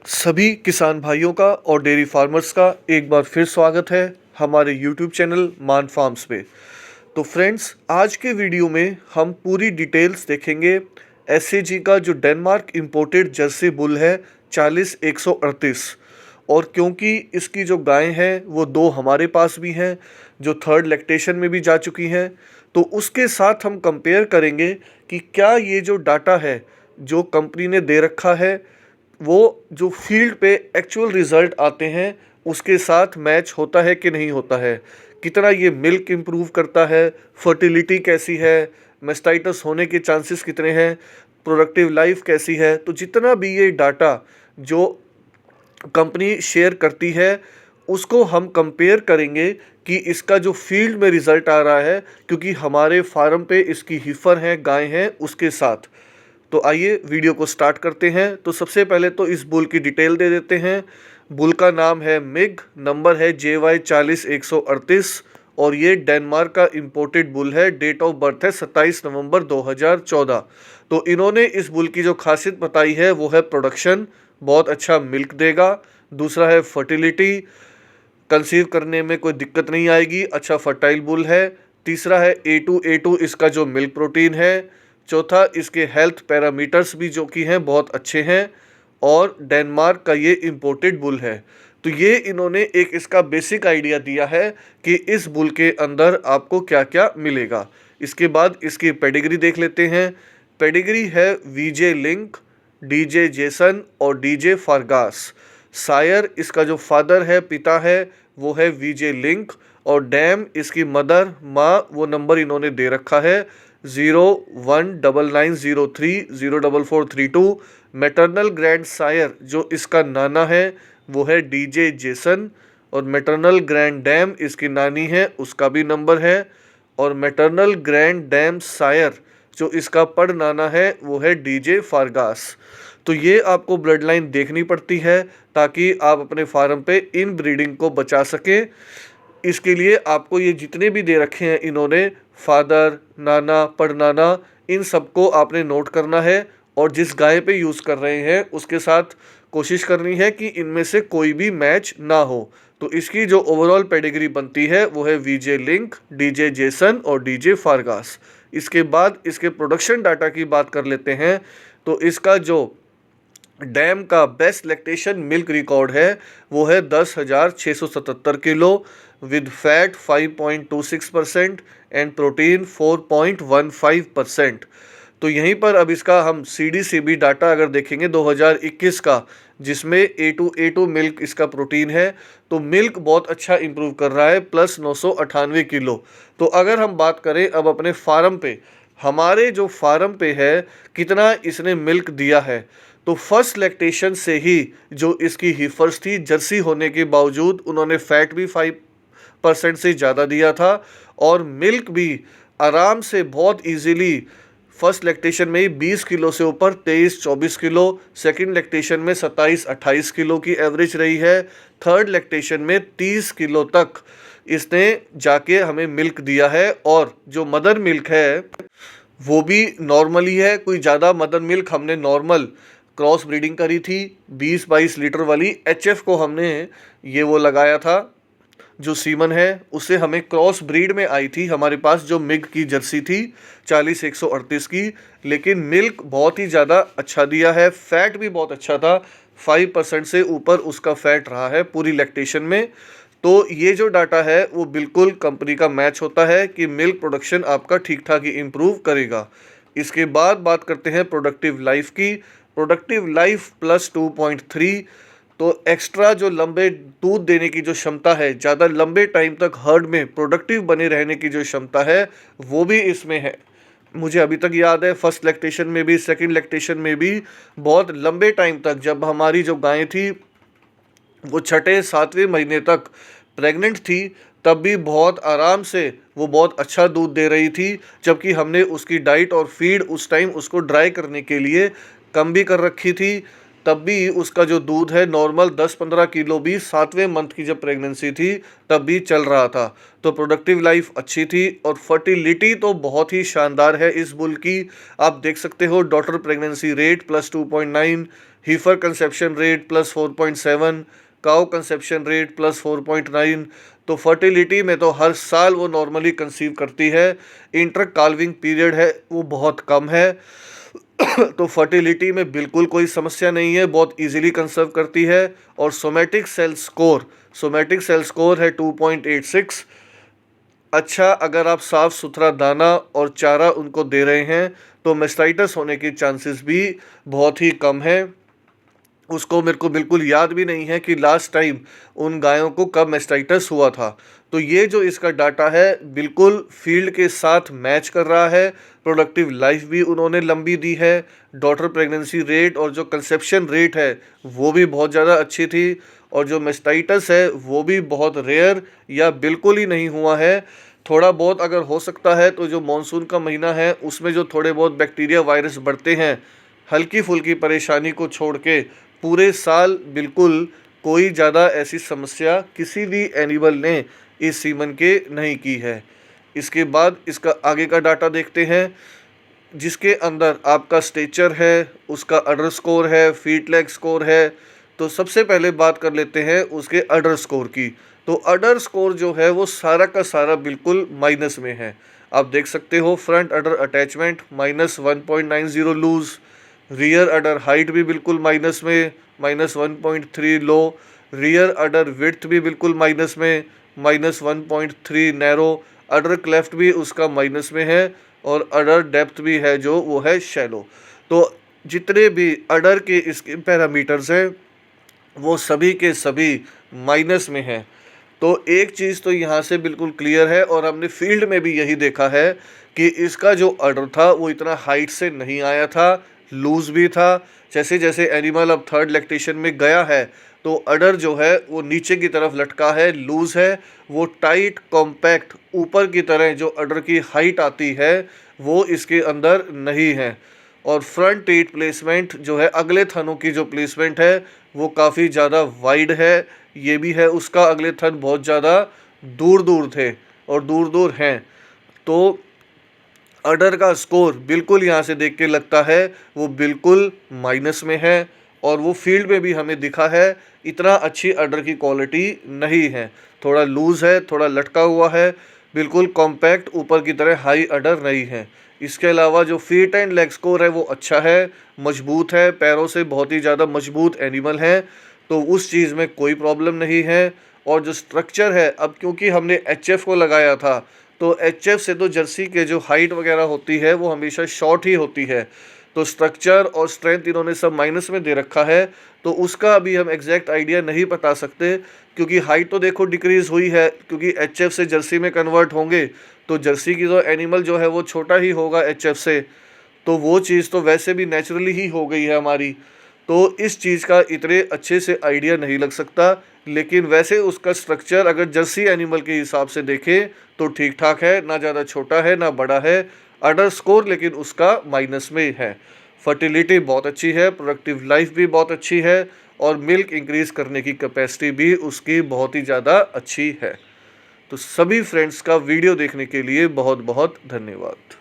सभी किसान भाइयों का और डेयरी फार्मर्स का एक बार फिर स्वागत है हमारे YouTube चैनल मान फार्म्स पे। तो फ्रेंड्स, आज के वीडियो में हम पूरी डिटेल्स देखेंगे एसएजी का जो डेनमार्क इंपोर्टेड जर्सी बुल है 40-138। और क्योंकि इसकी जो गायें हैं वो दो हमारे पास भी हैं जो थर्ड लैक्टेशन में भी जा चुकी हैं, तो उसके साथ हम कंपेयर करेंगे कि क्या ये जो डाटा है जो कंपनी ने दे रखा है वो जो फील्ड पे एक्चुअल रिज़ल्ट आते हैं उसके साथ मैच होता है कि नहीं होता है। कितना ये मिल्क इम्प्रूव करता है, फर्टिलिटी कैसी है, मेस्टाइटिस होने के चांसेस कितने हैं, प्रोडक्टिव लाइफ कैसी है। तो जितना भी ये डाटा जो कंपनी शेयर करती है उसको हम कंपेयर करेंगे कि इसका जो फील्ड में रिज़ल्ट आ रहा है, क्योंकि हमारे फार्म पे इसकी हीफर हैं, गाय हैं, उसके साथ। तो आइए वीडियो को स्टार्ट करते हैं। तो सबसे पहले तो इस बुल की डिटेल दे देते हैं। बुल का नाम है मिग, नंबर है JY40-138 और ये डेनमार्क का इंपोर्टेड बुल है। डेट ऑफ बर्थ है 27 नवंबर 2014। तो इन्होंने इस बुल की जो खासियत बताई है वो है प्रोडक्शन, बहुत अच्छा मिल्क देगा। दूसरा है फर्टिलिटी, कंसीव करने में कोई दिक्कत नहीं आएगी, अच्छा फर्टाइल बुल है। तीसरा है A2 इसका जो मिल्क प्रोटीन है। चौथा, इसके हेल्थ पैरामीटर्स भी जो कि हैं बहुत अच्छे हैं। और डेनमार्क का ये इंपोर्टेड बुल है। तो ये इन्होंने एक इसका बेसिक आइडिया दिया है कि इस बुल के अंदर आपको क्या क्या मिलेगा। इसके बाद इसकी पेडिग्री देख लेते हैं। पेडिग्री है VJ लिंक, DJ जेसन और DJ फारगास। सायर इसका जो फादर है, पिता है, वो है VJ लिंक और डैम इसकी मदर माँ, वो नंबर इन्होंने दे रखा है 0199030432। मैटरनल ग्रैंड सायर जो इसका नाना है वो है DJ जेसन और मैटरनल ग्रैंड डैम इसकी नानी है, उसका भी नंबर है। और मैटरनल ग्रैंड डैम सायर जो इसका पड़ नाना है वो है DJ फारगास। तो ये आपको ब्लड लाइन देखनी पड़ती है ताकि आप अपने फार्म पे इन ब्रीडिंग को बचा सकें। इसके लिए आपको ये जितने भी दे रखे हैं इन्होंने, फादर, नाना, पड़नाना, इन सबको आपने नोट करना है और जिस गाय पे यूज़ कर रहे हैं उसके साथ कोशिश करनी है कि इनमें से कोई भी मैच ना हो। तो इसकी जो ओवरऑल पेडिग्री बनती है वो है VJ लिंक, DJ जेसन और DJ फारगास। इसके बाद इसके प्रोडक्शन डाटा की बात कर लेते हैं। तो इसका जो डैम का बेस्ट लैक्टेशन मिल्क रिकॉर्ड है वो है 10,677 kilo with fat 5.26% and protein 4.15%। तो यहीं पर अब इसका हम CDCB डाटा अगर देखेंगे 2021 का, जिसमें A2 मिल्क इसका प्रोटीन है, तो मिल्क बहुत अच्छा इंप्रूव कर रहा है, प्लस 998 किलो। तो अगर हम बात करें अब अपने फार्म पे, हमारे जो फार्म पे है कितना इसने मिल्क दिया है, तो फर्स्ट लैक्टेशन से ही जो इसकी हीफर्स थी, जर्सी होने के बावजूद उन्होंने फैट भी 5% से ज़्यादा दिया था और मिल्क भी आराम से बहुत इजीली फर्स्ट लैक्टेशन में ही 20 किलो से ऊपर 23-24 किलो, सेकंड लैक्टेशन में 27-28 किलो की एवरेज रही है, थर्ड लैक्टेशन में 30 किलो तक इसने जाके हमें मिल्क दिया है। और जो मदर मिल्क है वो भी नॉर्मल ही है, कोई ज़्यादा मदर मिल्क हमने नॉर्मल क्रॉस ब्रीडिंग करी थी 20-22 लीटर वाली HF को हमने ये वो लगाया था, जो सीमन है उससे हमें क्रॉस ब्रीड में आई थी हमारे पास जो मिग की जर्सी थी 40-138 की। लेकिन मिल्क बहुत ही ज़्यादा अच्छा दिया है, फैट भी बहुत अच्छा था, 5% से ऊपर उसका फैट रहा है पूरी लैक्टेशन में। तो ये जो डाटा है वो बिल्कुल कंपनी का मैच होता है कि मिल्क प्रोडक्शन आपका ठीक ठाक ही इम्प्रूव करेगा। इसके बाद बात करते हैं प्रोडक्टिव लाइफ की। प्रोडक्टिव लाइफ +2.3, तो एक्स्ट्रा जो लंबे दूध देने की जो क्षमता है, ज़्यादा लंबे टाइम तक हर्ड में प्रोडक्टिव बने रहने की जो क्षमता है वो भी इसमें है। मुझे अभी तक याद है फर्स्ट लैक्टेशन में भी, सेकंड लैक्टेशन में भी बहुत लंबे टाइम तक, जब हमारी जो गायें थी वो छठे 7वें महीने तक प्रेग्नेंट थी, तब भी बहुत आराम से वो बहुत अच्छा दूध दे रही थी, जबकि हमने उसकी डाइट और फीड उस टाइम उसको ड्राई करने के लिए कम भी कर रखी थी, तब भी उसका जो दूध है नॉर्मल 10-15 किलो भी 7वें मंथ की जब प्रेगनेंसी थी तब भी चल रहा था। तो प्रोडक्टिव लाइफ अच्छी थी और फर्टिलिटी तो बहुत ही शानदार है इस बुल की। आप देख सकते हो daughter pregnancy rate +2.9, हीफर conception rate +4.7, cow conception rate +4.9। तो फर्टिलिटी में तो हर साल वो नॉर्मली कंसीव करती है। इंटर काल्विंग पीरियड है वो बहुत कम है। तो फर्टिलिटी में बिल्कुल कोई समस्या नहीं है, बहुत इजीली कंसर्व करती है। और सोमेटिक सेल स्कोर है 2.86। अच्छा, अगर आप साफ सुथरा दाना और चारा उनको दे रहे हैं तो मेस्टाइटिस होने की चांसेस भी बहुत ही कम है। उसको मेरे को बिल्कुल याद भी नहीं है कि लास्ट टाइम उन गायों को कब मेस्टाइटिस हुआ था। तो ये जो इसका डाटा है बिल्कुल फील्ड के साथ मैच कर रहा है। प्रोडक्टिव लाइफ भी उन्होंने लंबी दी है। डॉटर प्रेगनेंसी रेट और जो कंसेप्शन रेट है वो भी बहुत ज़्यादा अच्छी थी। और जो मेस्टाइटिस है वो भी बहुत रेयर या बिल्कुल ही नहीं हुआ है। थोड़ा बहुत अगर हो सकता है तो जो मानसून का महीना है उसमें जो थोड़े बहुत बैक्टीरिया वायरस बढ़ते हैं, हल्की फुल्की परेशानी को छोड़ के पूरे साल बिल्कुल कोई ज़्यादा ऐसी समस्या किसी भी एनिमल ने इस सीमन के नहीं की है। इसके बाद इसका आगे का डाटा देखते हैं, जिसके अंदर आपका स्टेचर है, उसका अडर स्कोर है, फीट लेग स्कोर है। तो सबसे पहले बात कर लेते हैं उसके अडर स्कोर की। तो अडर स्कोर जो है वो सारा का सारा बिल्कुल माइनस में है। आप देख सकते हो फ्रंट अडर अटैचमेंट -1.90 लूज, रियर अडर हाइट भी बिल्कुल माइनस में -1.3 लो, रियर अडर विड्थ भी बिल्कुल माइनस में -1.3 नैरो, अडर क्लेफ्ट भी उसका माइनस में है और अडर डेप्थ भी है जो वो है शैलो। तो जितने भी अडर के इसके पैरामीटर्स हैं वो सभी के सभी माइनस में हैं। तो एक चीज़ तो यहाँ से बिल्कुल क्लियर है और हमने फील्ड में भी यही देखा है कि इसका जो अडर था वो इतना हाइट से नहीं आया था, लूज़ भी था। जैसे जैसे एनिमल अब थर्ड लैक्टेशन में गया है तो अडर जो है वो नीचे की तरफ लटका है, लूज़ है। वो टाइट कॉम्पैक्ट ऊपर की तरह जो अडर की हाइट आती है वो इसके अंदर नहीं है। और फ्रंट टीथ प्लेसमेंट जो है, अगले थनों की जो प्लेसमेंट है वो काफ़ी ज़्यादा वाइड है। ये भी है उसका, अगले थन बहुत ज़्यादा दूर दूर थे और दूर दूर हैं। तो अडर का स्कोर बिल्कुल यहाँ से देख के लगता है वो बिल्कुल माइनस में है। और वो फील्ड में भी हमें दिखा है इतना अच्छी अडर की क्वालिटी नहीं है, थोड़ा लूज़ है, थोड़ा लटका हुआ है, बिल्कुल कॉम्पैक्ट ऊपर की तरह हाई अडर नहीं है। इसके अलावा जो फीट एंड लेग स्कोर है वो अच्छा है, मजबूत है, पैरों से बहुत ही ज़्यादा मजबूत एनिमल है। तो उस चीज़ में कोई प्रॉब्लम नहीं है। और जो स्ट्रक्चर है, अब क्योंकि हमने एचएफ को लगाया था तो एचएफ से तो जर्सी के जो हाइट वगैरह होती है वो हमेशा शॉर्ट ही होती है। तो स्ट्रक्चर और स्ट्रेंथ इन्होंने सब माइनस में दे रखा है। तो उसका अभी हम एग्जैक्ट आइडिया नहीं बता सकते, क्योंकि हाइट तो देखो डिक्रीज़ हुई है, क्योंकि एचएफ से जर्सी में कन्वर्ट होंगे तो जर्सी की तो एनिमल जो है वो छोटा ही होगा एचएफ से। तो वो चीज़ तो वैसे भी नेचुरली ही हो गई है हमारी। तो इस चीज़ का इतने अच्छे से आइडिया नहीं लग सकता। लेकिन वैसे उसका स्ट्रक्चर अगर जर्सी एनिमल के हिसाब से देखें तो ठीक ठाक है, ना ज़्यादा छोटा है ना बड़ा है। अडर स्कोर लेकिन उसका माइनस में है। फर्टिलिटी बहुत अच्छी है, प्रोडक्टिव लाइफ भी बहुत अच्छी है और मिल्क इंक्रीज़ करने की कैपेसिटी भी उसकी बहुत ही ज़्यादा अच्छी है। तो सभी फ्रेंड्स का वीडियो देखने के लिए बहुत बहुत धन्यवाद।